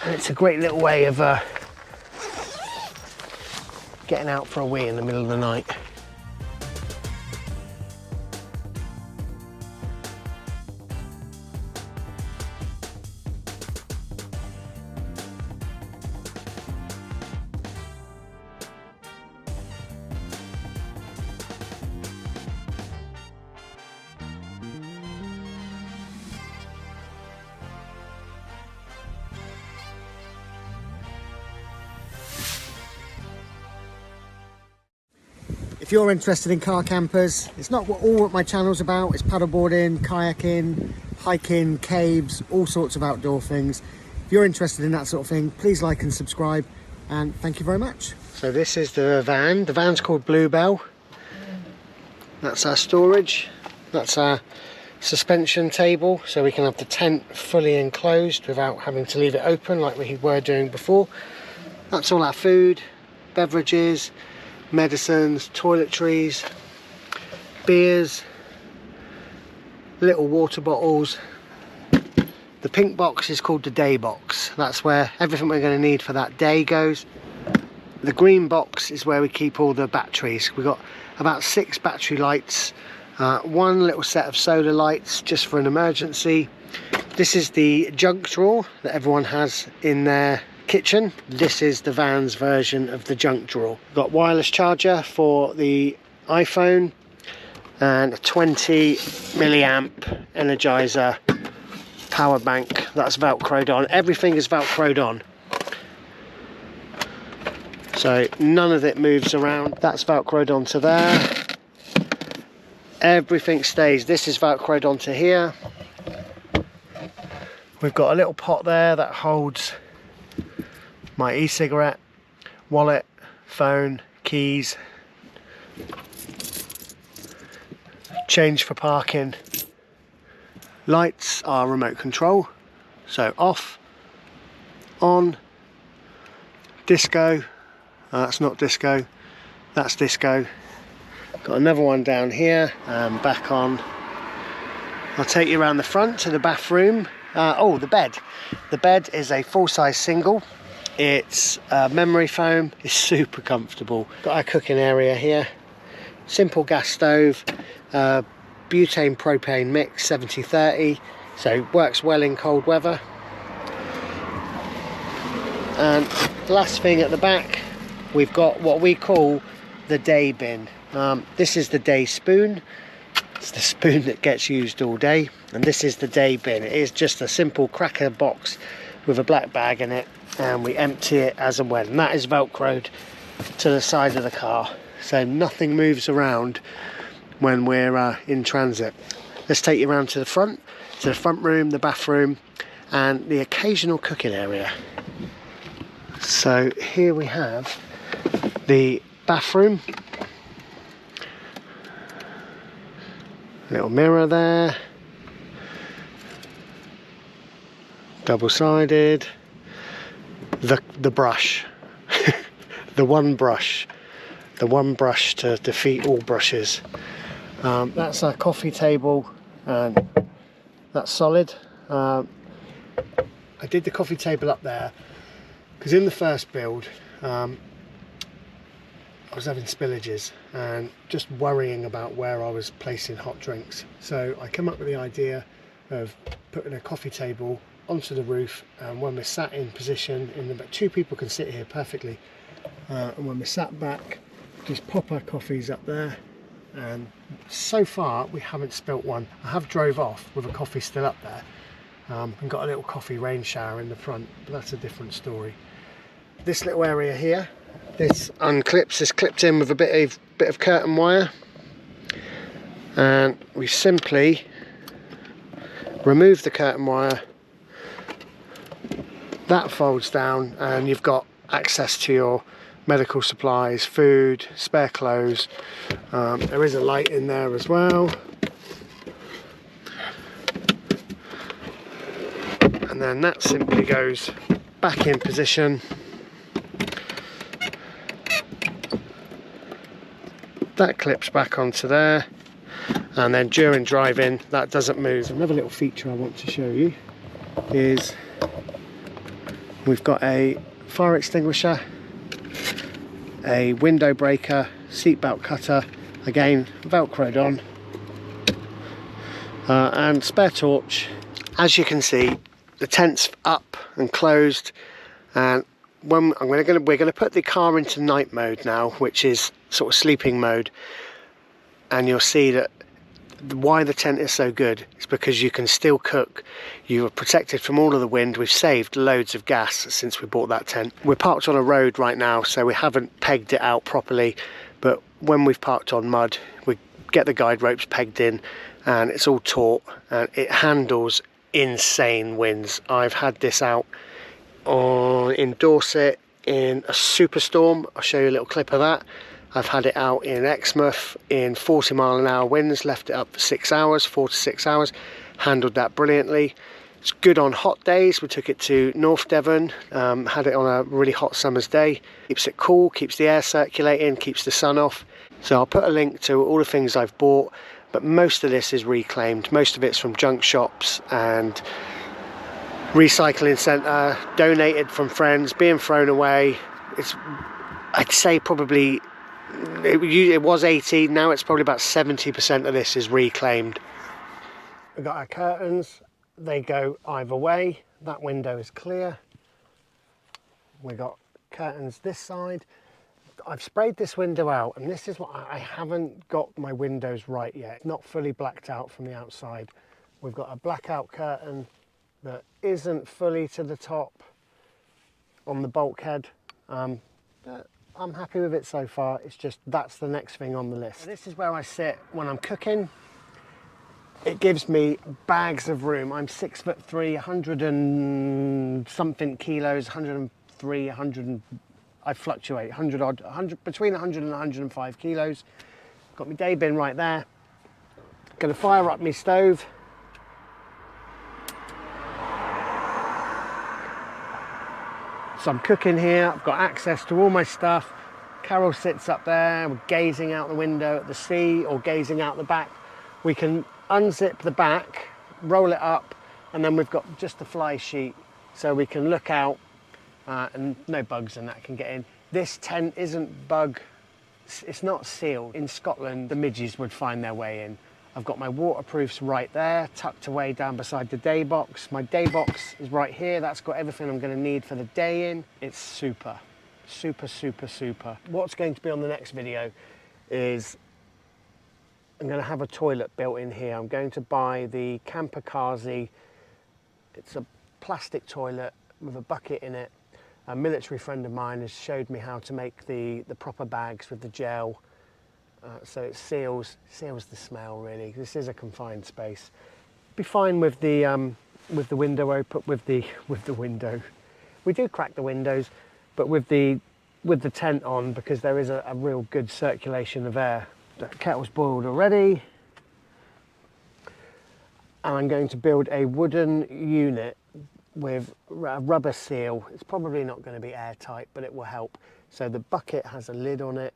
And it's a great little way of getting out for a wee in the middle of the night. If you're interested in car campers, it's not what my channel's about. It's paddleboarding, kayaking, hiking, caves, all sorts of outdoor things. If you're interested in that sort of thing, please like and subscribe, and thank you very much. So this is the van. The van's called Bluebell. That's our storage. That's our suspension table, so we can have the tent fully enclosed without having to leave it open like we were doing before. That's all our food, beverages, medicines, toiletries, beers, little water bottles. The pink box is called the day box. That's where everything we're going to need for that day goes. The green box is where we keep all the batteries. We've got about 6 battery lights, one little set of solar lights just for an emergency. This is the junk drawer that everyone has in their kitchen. This is the van's version of the junk drawer. Got wireless charger for the iPhone and a 20 milliamp Energizer power bank that's velcroed on. Everything is velcroed on, so none of it moves around. That's velcroed onto there. Everything stays. This is velcroed onto here. We've got a little pot there that holds my e-cigarette, wallet, phone, keys, change for parking. Lights are remote control, so off, on, disco. That's not disco, that's disco. Got another one down here, back on. I'll take you around the front to the bathroom. Oh, the bed. The bed is a full-size single. It's memory foam. It's super comfortable. Got our cooking area here. Simple gas stove, butane propane mix 70-30, so works well in cold weather. And last thing at the back, we've got what we call the day bin. This is the day spoon. It's the spoon that gets used all day, and this is the day bin. It is just a simple cracker box with a black bag in it, and we empty it as and when. And that is velcroed to the side of the car, so nothing moves around when we're in transit. Let's take you around to the front room, the bathroom, and the occasional cooking area. So here we have the bathroom. Little mirror there, double-sided. The brush, the one brush to defeat all brushes. That's our coffee table, and that's solid. I did the coffee table up there because in the first build I was having spillages and just worrying about where I was placing hot drinks. So I came up with the idea of putting a coffee table onto the roof, and when we're sat in position, two people can sit here perfectly, and when we're sat back, just pop our coffees up there, and so far we haven't spilt one. I have drove off with a coffee still up there, and got a little coffee rain shower in the front, but that's a different story. This little area here, this unclips, is clipped in with a bit of curtain wire, and we simply remove the curtain wire. That folds down, and you've got access to your medical supplies, food, spare clothes. There is a light in there as well. And then that simply goes back in position. That clips back onto there, and then during driving that doesn't move. Another little feature I want to show you is We've got a fire extinguisher, a window breaker, seatbelt cutter, again velcroed on, and spare torch. As you can see, the tent's up and closed, and we're going to put the car into night mode now, which is sort of sleeping mode, and you'll see that why the tent is so good is because you can still cook. You are protected from all of the wind. We've saved loads of gas since we bought that tent. We're parked on a road right now, so we haven't pegged it out properly, but when we've parked on mud, we get the guide ropes pegged in and it's all taut, and it handles insane winds. I've had this out in Dorset in a superstorm. I'll show you a little clip of that. I've had it out in Exmouth in 40-mile-an-hour winds, left it up for 6 hours, 4 to 6 hours, handled that brilliantly. It's good on hot days. We took it to North Devon, had it on a really hot summer's day. Keeps it cool, keeps the air circulating, keeps the sun off. So I'll put a link to all the things I've bought, but most of this is reclaimed. Most of it's from junk shops and recycling centre, donated from friends, being thrown away. I'd say probably it was 80, now it's probably about 70% of this is reclaimed. We've got our curtains, they go either way. That window is clear. We've got curtains this side. I've sprayed this window out, and this is what I haven't got my windows right yet. Not fully blacked out from the outside. We've got a blackout curtain that isn't fully to the top on the bulkhead. I'm happy with it so far. It's just that's the next thing on the list. This is where I sit when I'm cooking. It gives me bags of room. I'm 6'3", 100 and something kilos, 103, 100. I fluctuate, 100 between 100 and 105 kilos. Got my day bin right there. Gonna fire up my stove. So I'm cooking here, I've got access to all my stuff. Carol sits up there, we're gazing out the window at the sea or gazing out the back. We can unzip the back, roll it up, and then we've got just a fly sheet so we can look out and no bugs and that can get in. This tent isn't it's not sealed. In Scotland, the midges would find their way in. I've got my waterproofs right there, tucked away down beside the day box. My day box is right here. That's got everything I'm going to need for the day in. It's super, super, super, super. What's going to be on the next video is I'm going to have a toilet built in here. I'm going to buy the Kamikaze. It's a plastic toilet with a bucket in it. A military friend of mine has showed me how to make the proper bags with the gel. So it seals the smell really. This is a confined space. Be fine with the window open, with the window. We do crack the windows, but with the tent on, because there is a real good circulation of air. The kettle's boiled already, and I'm going to build a wooden unit with a rubber seal. It's probably not going to be airtight, but it will help. So the bucket has a lid on it.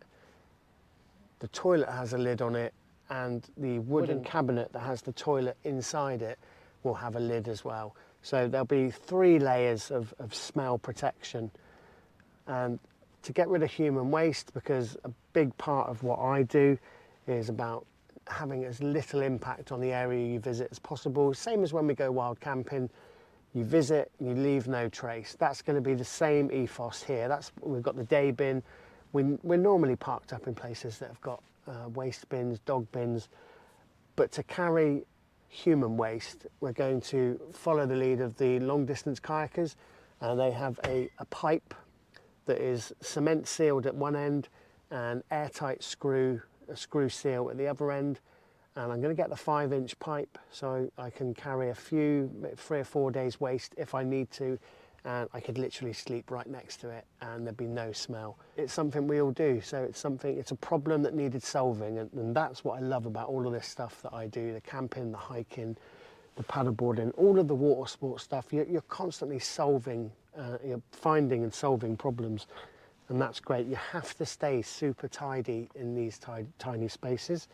The toilet has a lid on it, and the wooden cabinet that has the toilet inside it will have a lid as well. So there'll be 3 layers of smell protection. And to get rid of human waste, because a big part of what I do is about having as little impact on the area you visit as possible. Same as when we go wild camping, you visit, you leave no trace. That's going to be the same ethos here. We've got the day bin. We're normally parked up in places that have got waste bins, dog bins, but to carry human waste, we're going to follow the lead of the long distance kayakers, and they have a pipe that is cement sealed at one end and airtight a screw seal at the other end. And I'm going to get the 5-inch pipe so I can carry 3 or 4 days waste if I need to, and I could literally sleep right next to it and there'd be no smell. It's something we all do, so it's a problem that needed solving, and that's what I love about all of this stuff that I do, the camping, the hiking, the paddleboarding, all of the water sport stuff. You're constantly solving, you're finding and solving problems, and that's great. You have to stay super tidy in these tiny spaces,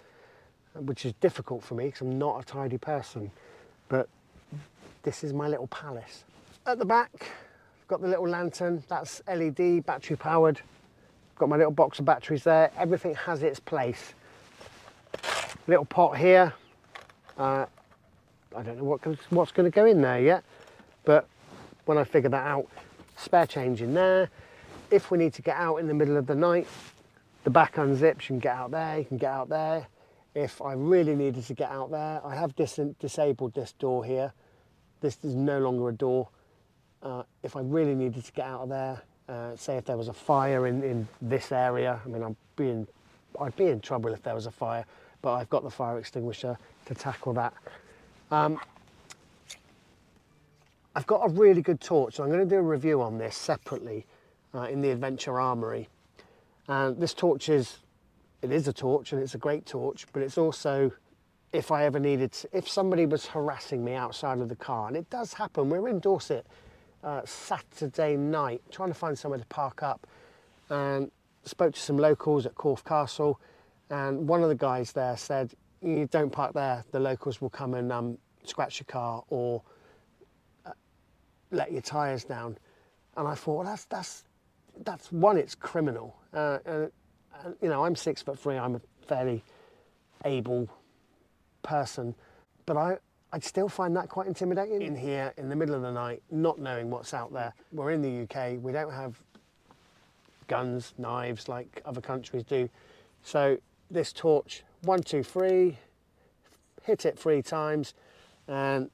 which is difficult for me because I'm not a tidy person, but this is my little palace. At the back, got the little lantern, that's LED, battery powered. Got my little box of batteries there. Everything has its place. Little pot here. I don't know what's going to go in there yet, but when I figure that out, spare change in there. If we need to get out in the middle of the night, the back unzips, you can get out there, you can get out there. If I really needed to get out there, I have disabled this door here. This is no longer a door. If I really needed to get out of there, say if there was a fire in this area, I mean, I'd be in trouble if there was a fire, but I've got the fire extinguisher to tackle that. I've got a really good torch, so I'm going to do a review on this separately in the Adventure Armoury. And this torch is a torch, and it's a great torch, but it's also, if I ever needed to, if somebody was harassing me outside of the car, and it does happen, we're in Dorset Saturday night trying to find somewhere to park up, and spoke to some locals at Corfe Castle, and one of the guys there said, you don't park there, the locals will come and scratch your car or let your tyres down. And I thought, well, that's one, it's criminal. You know, I'm 6'3", I'm a fairly able person, but I'd still find that quite intimidating. In here, in the middle of the night, not knowing what's out there. We're in the UK, we don't have guns, knives like other countries do. So this torch, 1, 2, 3, hit it 3 times, and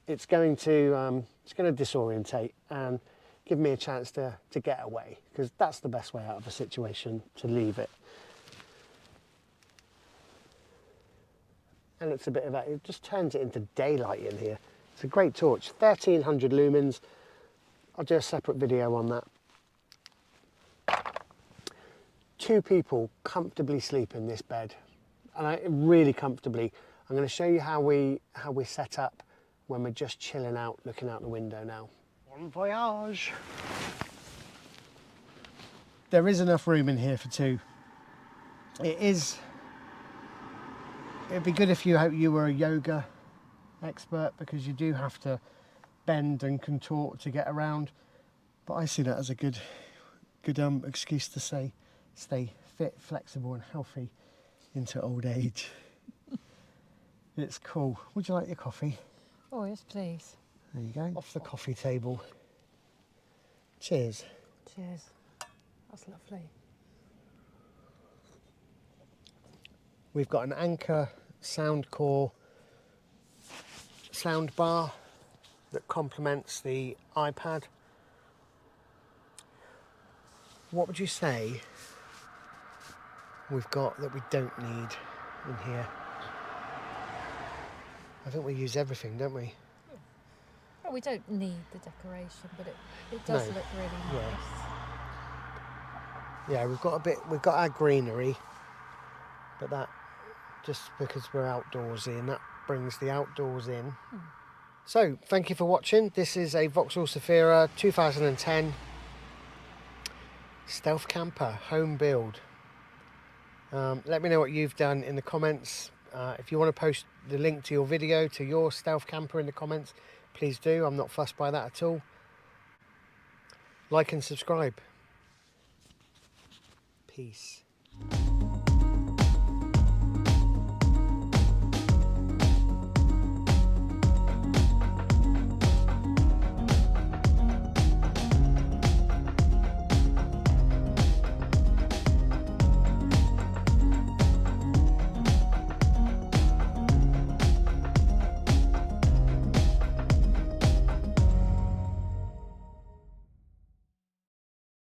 it's going to disorientate and give me a chance to get away, because that's the best way out of a situation, to leave it. And it's a bit of that, it just turns it into daylight in here. It's a great torch, 1300 lumens. I'll do a separate video on that. 2 people comfortably sleep in this bed, and really comfortably. I'm going to show you how we set up when we're just chilling out, looking out the window now. Bon voyage! There is enough room in here for 2. It'd be good if you were a yoga expert, because you do have to bend and contort to get around. But I see that as a good excuse to stay fit, flexible and healthy into old age. It's cool. Would you like your coffee? Oh yes, please. There you go. Off the coffee table. Cheers. Cheers. That's lovely. We've got an Anchor Soundcore sound bar that complements the iPad. What would you say we've got that we don't need in here? I think we use everything, don't we? Well, we don't need the decoration, but it does look really nice. Yeah, we've got our greenery, but that just because we're outdoorsy, and that brings the outdoors in. So, thank you for watching. This is a Vauxhall Zafira 2010 stealth camper, home build. Let me know what you've done in the comments. If you want to post the link to your video, to your stealth camper in the comments, please do. I'm not fussed by that at all. Like and subscribe. Peace.